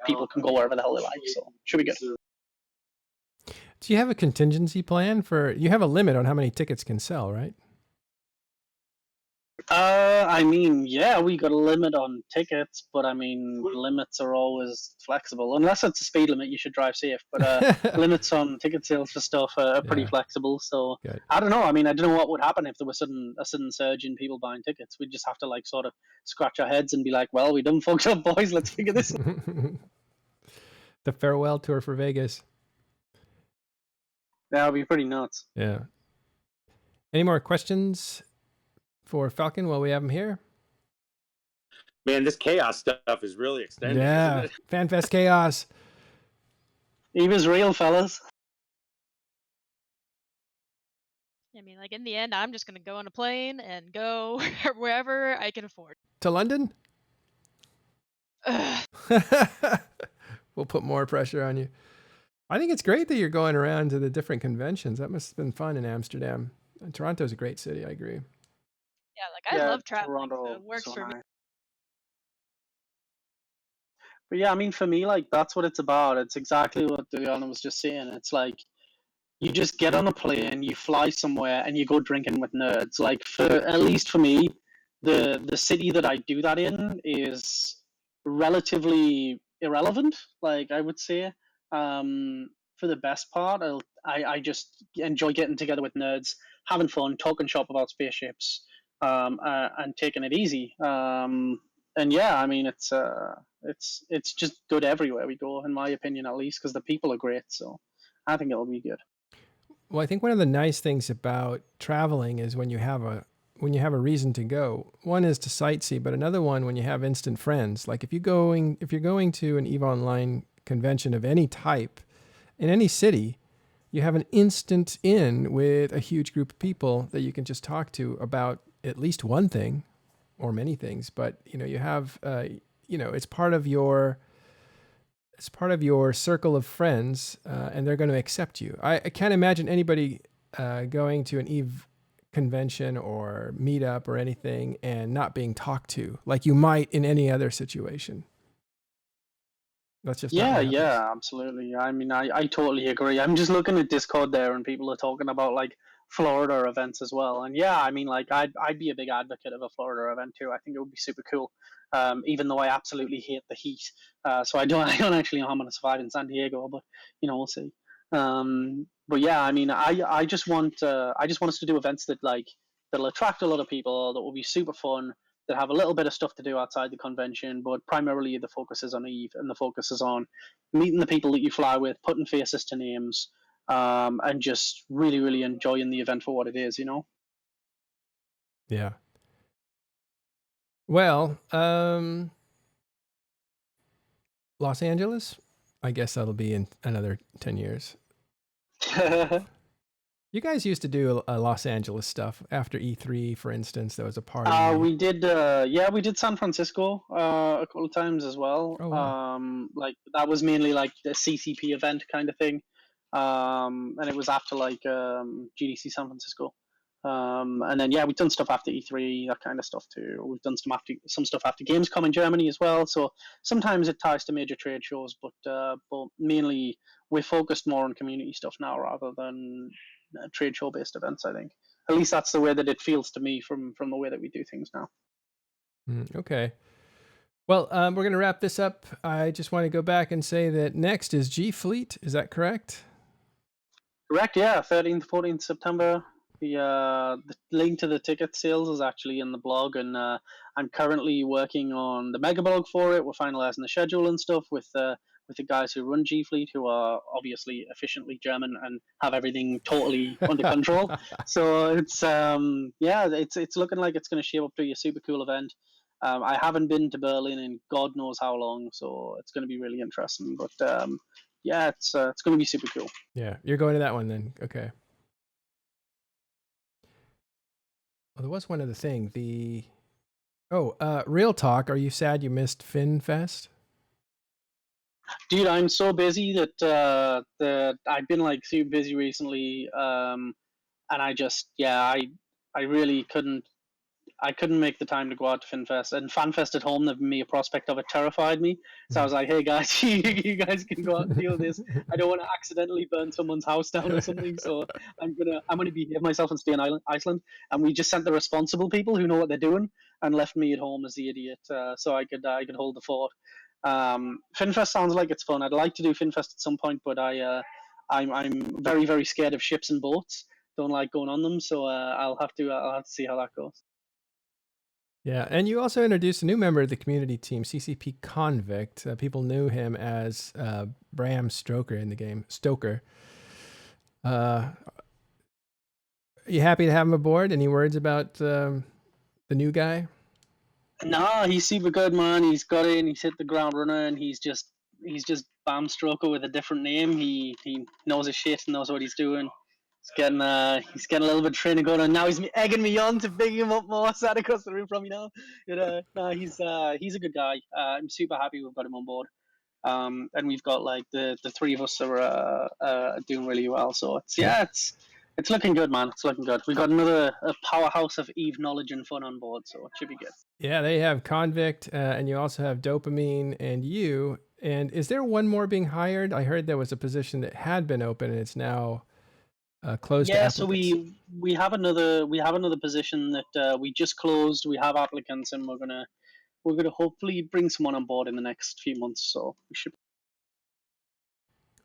people can go wherever the hell they like. So should be good. Do you have a contingency plan you have a limit on how many tickets can sell, right? I mean, yeah, we got a limit on tickets, but I mean, limits are always flexible. Unless it's a speed limit, you should drive safe. But limits on ticket sales for stuff are pretty flexible. So Good. I don't know. I mean, I don't know what would happen if there was a sudden surge in people buying tickets. We'd just have to like sort of scratch our heads and be like, well, we done fucked up, boys. Let's figure this out. The farewell tour for Vegas. That would be pretty nuts. Yeah. Any more questions for Falcon while we have him here? Man, this chaos stuff is really extending. Yeah. Isn't it? FanFest chaos. He was real, fellas. I mean, like in the end, I'm just gonna go on a plane and go wherever I can afford. To London? Ugh. We'll put more pressure on you. I think it's great that you're going around to the different conventions. That must have been fun in Amsterdam. And Toronto's a great city, I agree. Yeah, like I love traveling. Toronto, So it works for me. nice. But yeah, I mean, for me, like that's what it's about. It's exactly what Juliana was just saying. It's like you just get on a plane, you fly somewhere, and you go drinking with nerds. Like, for at least for me, the city that I do that in is relatively irrelevant. Like, I would say, for the best part, I just enjoy getting together with nerds, having fun, talking shop about spaceships, and taking it easy. And yeah, I mean, it's just good everywhere we go, in my opinion, at least, because the people are great. So I think it'll be good. Well, I think one of the nice things about traveling is when you have a reason to go. One is to sightsee, but another one when you have instant friends. Like if you're going to an EVE Online convention of any type in any city, you have an instant in with a huge group of people that you can just talk to about at least one thing or many things. But you have it's part of your circle of friends, and they're going to accept you. I can't imagine anybody going to an EVE convention or meetup or anything and not being talked to like you might in any other situation. That's just not Yeah, what happens. yeah, absolutely. I mean, I totally agree. I'm just looking at Discord there, and people are talking about like Florida events as well. And yeah, I mean, like I'd be a big advocate of a Florida event too. I think it would be super cool. Even though I absolutely hate the heat, so I don't I don't actually know how I'm gonna survive in San Diego, but we'll see. But yeah, I mean, I just want us to do events that'll attract a lot of people, that will be super fun, that have a little bit of stuff to do outside the convention, but primarily the focus is on EVE, and the focus is on meeting the people that you fly with, putting faces to names, and just really, really enjoying the event for what it is, Yeah. Well, Los Angeles, I guess that'll be in another 10 years. You guys used to do a Los Angeles stuff after E3, for instance. There was a party. We did San Francisco a couple of times as well. Oh, wow. Like that was mainly like the CCP event kind of thing, and it was after like GDC San Francisco. And then yeah, we've done stuff after E3, that kind of stuff too. We've done some stuff after Gamescom in Germany as well. So sometimes it ties to major trade shows, but mainly we're focused more on community stuff now rather than trade show based events. I think at least that's the way that it feels to me from the way that we do things now. Okay. Well, we're going to wrap this up. I just want to go back and say that next is G Fleet. Is that correct? Correct, yeah. 13th, 14th September. The link to the ticket sales is actually in the blog, and I'm currently working on the mega blog for it. We're finalizing the schedule and stuff with the guys who run G Fleet, who are obviously efficiently German and have everything totally under control. So it's looking like it's going to shape up to be a super cool event. I haven't been to Berlin in God knows how long, so it's going to be really interesting. But yeah, it's going to be super cool. Yeah, you're going to that one then. Okay. Well, there was one other thing. Real talk. Are you sad you missed Fanfest? Dude, I'm so busy that I've been like super busy recently, and I really couldn't make the time to go out to FinFest. And FanFest at home, the mere prospect of it terrified me. So I was like, hey guys, you guys can go out and deal with this. I don't want to accidentally burn someone's house down or something. So I'm gonna behave myself and stay in Iceland. And we just sent the responsible people who know what they're doing and left me at home as the idiot, so I could hold the fort. FinFest sounds like it's fun. I'd like to do FinFest at some point, but I'm very, very scared of ships and boats. Don't like going on them, so I'll have to see how that goes. Yeah, and you also introduced a new member of the community team, CCP Convict. People knew him as Bram Stoker in the game. Stoker. Are you happy to have him aboard? Any words about the new guy? No, he's super good, man. He's got in. He's hit the ground running. He's just Bam Stroker with a different name. He knows his shit, knows what he's doing. He's getting a little bit of training going on now. He's egging me on to big him up more. Sat across the room from me now. No, he's a good guy. I'm super happy we've got him on board. And we've got like the three of us are doing really well. So it's looking good, man. It's looking good. We've got a powerhouse of Eve knowledge and fun on board, so it should be good. Yeah, they have Convict, and you also have Dopamine and you. And is there one more being hired? I heard there was a position that had been open, and it's now closed to Yeah, so applicants? we have another position that we just closed. We have applicants, and we're gonna hopefully bring someone on board in the next few months. So we should.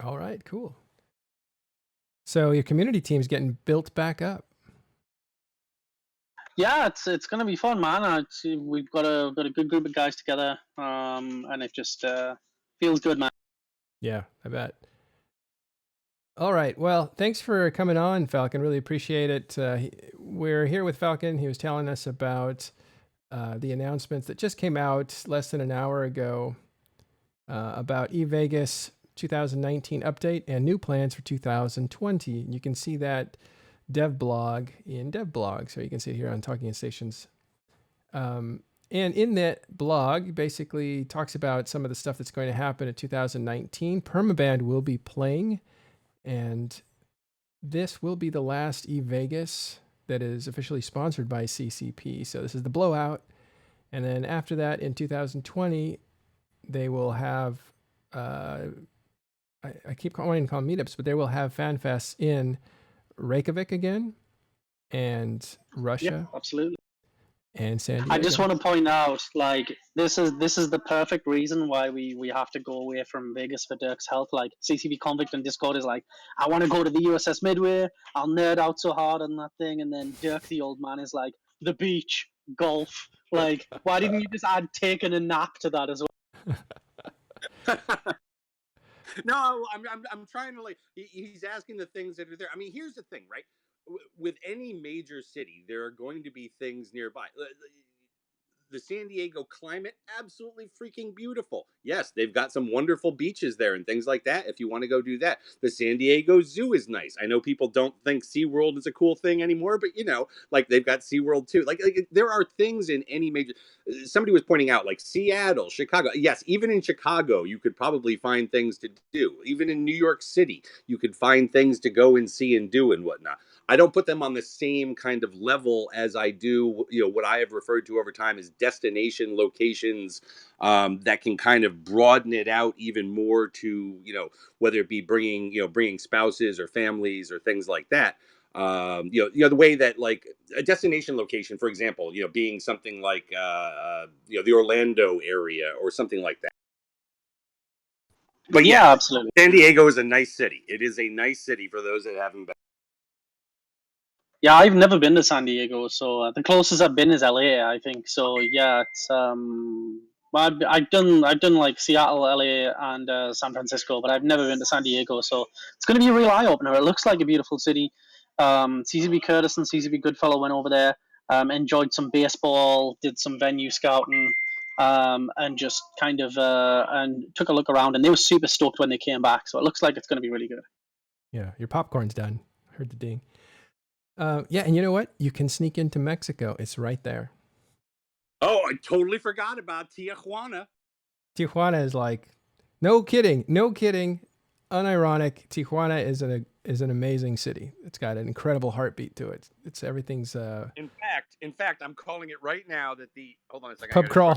All right, cool. So your community team's getting built back up. Yeah, it's gonna be fun, man. We've got a good group of guys together, and it just feels good, man. Yeah, I bet. All right. Well, thanks for coming on, Falcon. Really appreciate it. We're here with Falcon. He was telling us about the announcements that just came out less than an hour ago about eVegas 2019 update and new plans for 2020. You can see that dev blog in dev blog. So you can see it here on Talking Stations. And in that blog, basically talks about some of the stuff that's going to happen in 2019. Permaband will be playing, and this will be the last eVegas that is officially sponsored by CCP. So this is the blowout. And then after that, in 2020, they will have, I keep wanting to call them meetups, but they will have Fanfests in Reykjavik again, and Yeah, Russia, absolutely. and San I just Diego. want to point out, like, this is the perfect reason why we have to go away from Vegas for Dirk's health. Like, CCP Convict on Discord is like, I want to go to the USS Midway. I'll nerd out so hard on that thing, and then Dirk, the old man, is like, the beach, golf. Like, why didn't you just add taking a nap to that as well? No, I'm trying to, like, he's asking the things that are there. I mean, here's the thing, right? With any major city, there are going to be things nearby. The San Diego climate, absolutely freaking beautiful. Yes, they've got some wonderful beaches there and things like that if you want to go do that. The San Diego Zoo is nice. I know people don't think SeaWorld is a cool thing anymore, but like, they've got SeaWorld too. Like, there are things in any major. Somebody was pointing out, like, Seattle, Chicago. Yes, even in Chicago, you could probably find things to do. Even in New York City, you could find things to go and see and do and whatnot. I don't put them on the same kind of level as I do, what I have referred to over time as destination locations, that can kind of broaden it out even more to, whether it be bringing spouses or families or things like that. The way that, like, a destination location, for example, being something like, the Orlando area or something like that. But yeah, Yeah, absolutely. San Diego is a nice city. It is a nice city for those that haven't been. Yeah, I've never been to San Diego, so the closest I've been is LA, I think. So yeah, it's I've done like Seattle, LA, and San Francisco, but I've never been to San Diego. So it's going to be a real eye opener. It looks like a beautiful city. CCB Curtis and CCB Goodfellow went over there, enjoyed some baseball, did some venue scouting, and just kind of and took a look around, and they were super stoked when they came back. So it looks like it's going to be really good. Yeah, your popcorn's done. I heard the ding. Yeah, and you know what? You can sneak into Mexico. It's right there. Oh, I totally forgot about Tijuana. Tijuana is like, no kidding, unironic. Tijuana is an amazing city. It's got an incredible heartbeat to it. It's everything's. In fact, I'm calling it right now that the hold on a second. Pub crawl.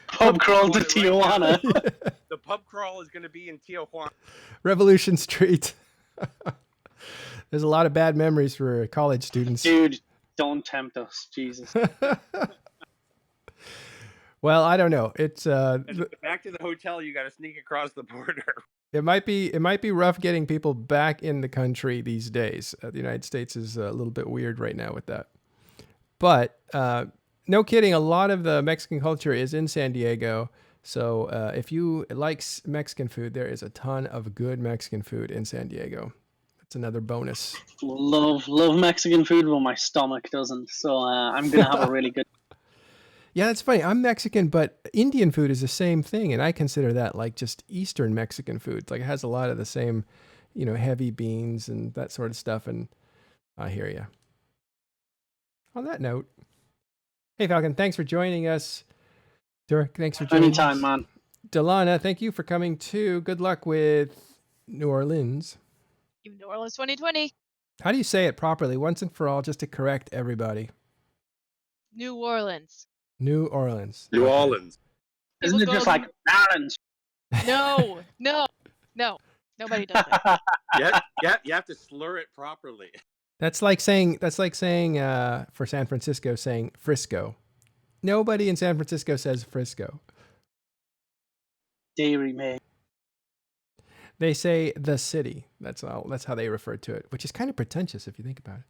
Pub crawl to Tijuana. Yeah. The pub crawl is going to be in Tijuana. Revolution Street. There's a lot of bad memories for college students. Dude, don't tempt us, Jesus. Well, I don't know. It's back to the hotel. You got to sneak across the border. It might be rough getting people back in the country these days. The United States is a little bit weird right now with that. But no kidding, a lot of the Mexican culture is in San Diego. So if you like Mexican food, there is a ton of good Mexican food in San Diego. That's another bonus. Love Mexican food, but my stomach doesn't. So I'm gonna have a really good. Yeah, that's funny. I'm Mexican, but Indian food is the same thing, and I consider that like just Eastern Mexican food. Like, it has a lot of the same, heavy beans and that sort of stuff. And I hear you. On that note, hey Falcon, thanks for joining us. Dirk, thanks for joining Anytime, us. man. Delana, thank you for coming too. Good luck with New Orleans. New Orleans 2020. How do you say it properly, once and for all, just to correct everybody? New Orleans. New Orleans. New Okay. Orleans. Isn't it just like Orleans? No. Nobody does that. You have to slur it properly. That's like saying for San Francisco saying Frisco. Nobody in San Francisco says Frisco. Dairy May. They say the city. That's how they refer to it, which is kind of pretentious if you think about it.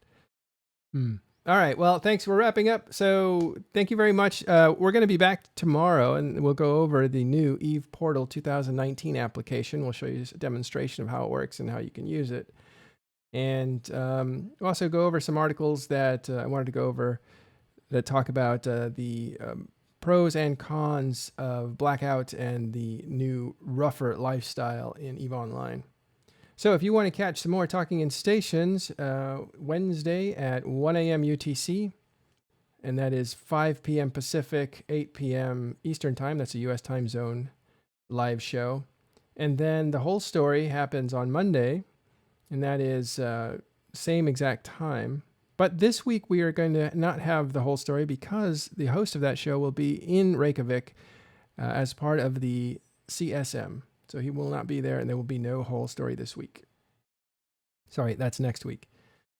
All right. Well, thanks. We're wrapping up. So thank you very much. We're going to be back tomorrow, and we'll go over the new Eve Portal 2019 application. We'll show you a demonstration of how it works and how you can use it. And we'll also go over some articles that I wanted to go over that talk about the pros and cons of Blackout and the new rougher lifestyle in EVE Online. So if you want to catch some more Talking in Stations, Wednesday at 1 a.m. UTC, and that is 5 p.m. Pacific, 8 p.m. Eastern Time. That's a U.S. time zone live show. And then the whole story happens on Monday, and that is same exact time. But this week we are going to not have the whole story because the host of that show will be in Reykjavik as part of the CSM. So he will not be there, and there will be no whole story this week. Sorry, that's next week.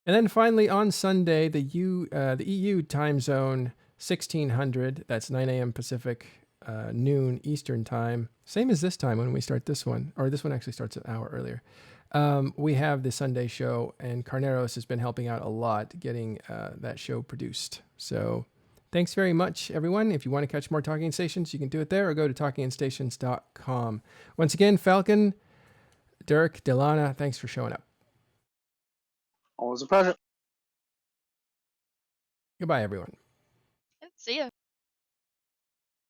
And then finally on Sunday, the EU time zone 1600, that's 9 a.m. Pacific, noon Eastern time. Same as this time when we start this one, or this one actually starts an hour earlier. We have the Sunday show, and Carneros has been helping out a lot getting that show produced. So thanks very much, everyone. If you want to catch more Talking Stations, you can do it there or go to talkinginstations.com. Once again, Falcon, Dirk, Delana, thanks for showing up. Always a pleasure. Goodbye, everyone. See ya.